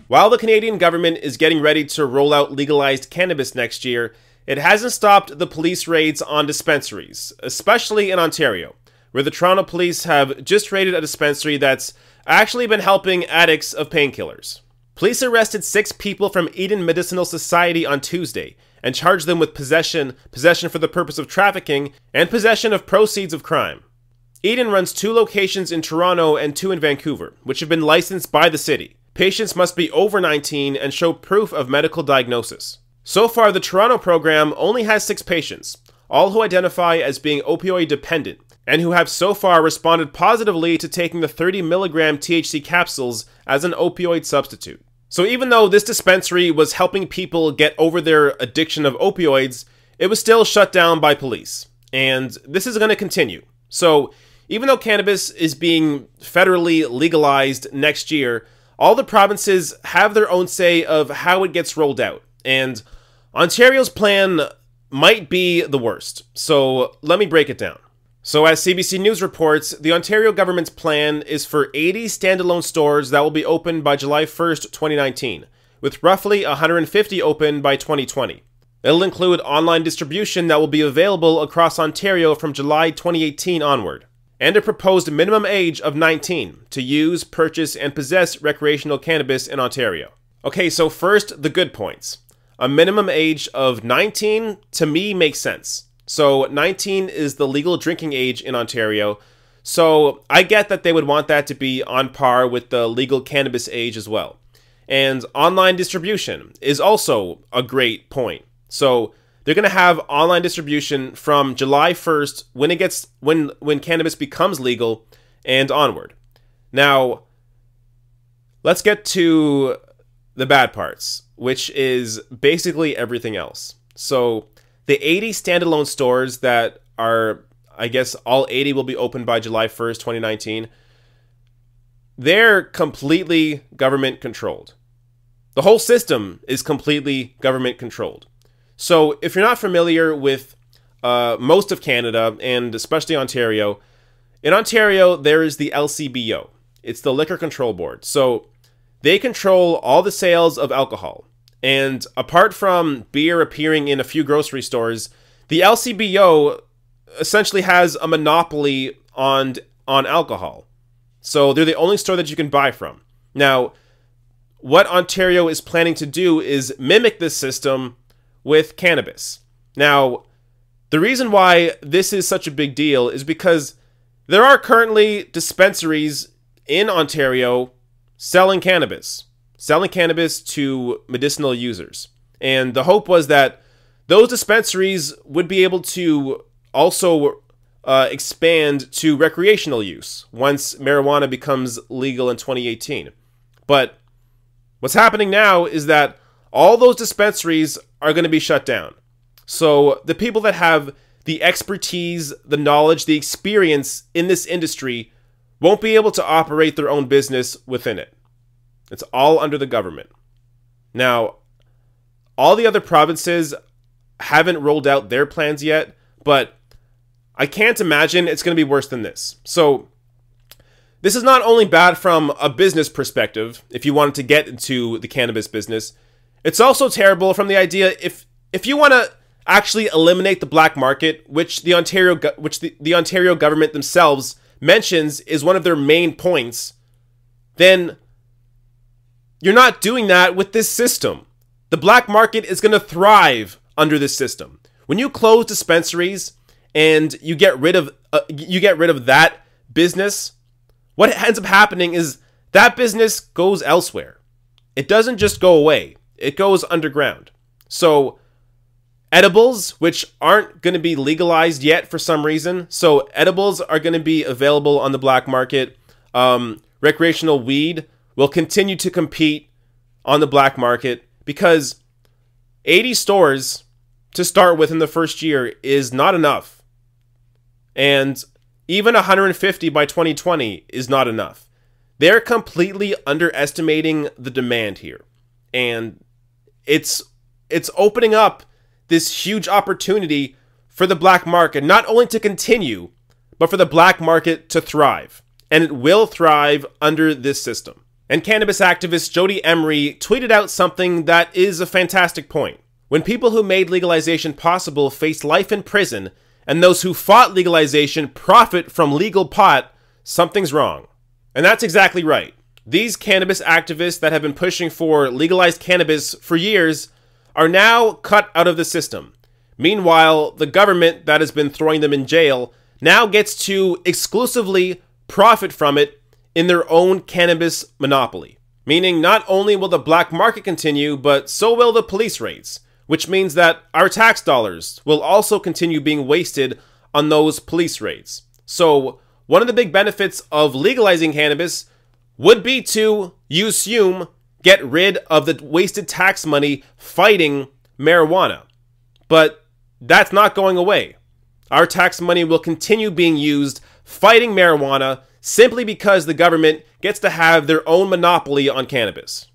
While the Canadian government is getting ready to roll out legalized cannabis next year, it hasn't stopped the police raids on dispensaries, especially in Ontario, where the Toronto police have just raided a dispensary that's actually been helping addicts of painkillers. Police arrested 6 people from Eden Medicinal Society on Tuesday and charged them with possession for the purpose of trafficking, and possession of proceeds of crime. Eden runs 2 locations in Toronto and 2 in Vancouver, which have been licensed by the city. Patients must be over 19 and show proof of medical diagnosis. So far, the Toronto program only has 6 patients, all who identify as being opioid dependent, and who have so far responded positively to taking the 30 milligram THC capsules as an opioid substitute. So even though this dispensary was helping people get over their addiction of opioids, it was still shut down by police. And this is going to continue. So even though cannabis is being federally legalized next year, all the provinces have their own say of how it gets rolled out. And Ontario's plan might be the worst. So let me break it down. So as CBC News reports, the Ontario government's plan is for 80 standalone stores that will be open by July 1st, 2019, with roughly 150 open by 2020. It'll include online distribution that will be available across Ontario from July 2018 onward, and a proposed minimum age of 19 to use, purchase, and possess recreational cannabis in Ontario. Okay, so first, the good points. A minimum age of 19, to me, makes sense. So 19 is the legal drinking age in Ontario, so I get that they would want that to be on par with the legal cannabis age as well. And online distribution is also a great point. So they're going to have online distribution from July 1st when cannabis becomes legal and onward. Now, let's get to the bad parts, which is basically everything else. So the 80 standalone stores that are, I guess all 80 will be open by July 1st, 2019, they're completely government controlled. The whole system is completely government controlled. So if you're not familiar with most of Canada, and especially Ontario, in Ontario there is the LCBO. It's the Liquor Control Board. So they control all the sales of alcohol. And apart from beer appearing in a few grocery stores, the LCBO essentially has a monopoly on alcohol. So they're the only store that you can buy from. Now, what Ontario is planning to do is mimic this system with cannabis. Now, the reason why this is such a big deal is because there are currently dispensaries in Ontario selling cannabis to medicinal users. And the hope was that those dispensaries would be able to also expand to recreational use once marijuana becomes legal in 2018. But what's happening now is that all those dispensaries are going to be shut down. So the people that have the expertise, the knowledge, the experience in this industry won't be able to operate their own business within it. It's all under the government. Now, all the other provinces haven't rolled out their plans yet, but I can't imagine it's going to be worse than this. So this is not only bad from a business perspective, if you wanted to get into the cannabis business, it's also terrible from the idea if you want to actually eliminate the black market, which the Ontario government themselves mentions is one of their main points, then you're not doing that with this system. The black market is going to thrive under this system. When you close dispensaries and you get rid of that business, what ends up happening is that business goes elsewhere. It doesn't just go away. It goes underground. So edibles, which aren't going to be legalized yet for some reason, so edibles are going to be available on the black market. Recreational weed will continue to compete on the black market because 80 stores to start with in the first year is not enough. And even 150 by 2020 is not enough. They're completely underestimating the demand here. And it's opening up this huge opportunity for the black market, not only to continue, but for the black market to thrive. And it will thrive under this system. And cannabis activist Jody Emery tweeted out something that is a fantastic point. When people who made legalization possible face life in prison, and those who fought legalization profit from legal pot, something's wrong. And that's exactly right. These cannabis activists that have been pushing for legalized cannabis for years are now cut out of the system. Meanwhile, the government that has been throwing them in jail now gets to exclusively profit from it in their own cannabis monopoly. Meaning not only will the black market continue, but so will the police raids, which means that our tax dollars will also continue being wasted on those police raids. So one of the big benefits of legalizing cannabis would be to, you assume, get rid of the wasted tax money fighting marijuana. But that's not going away. Our tax money will continue being used fighting marijuana simply because the government gets to have their own monopoly on cannabis.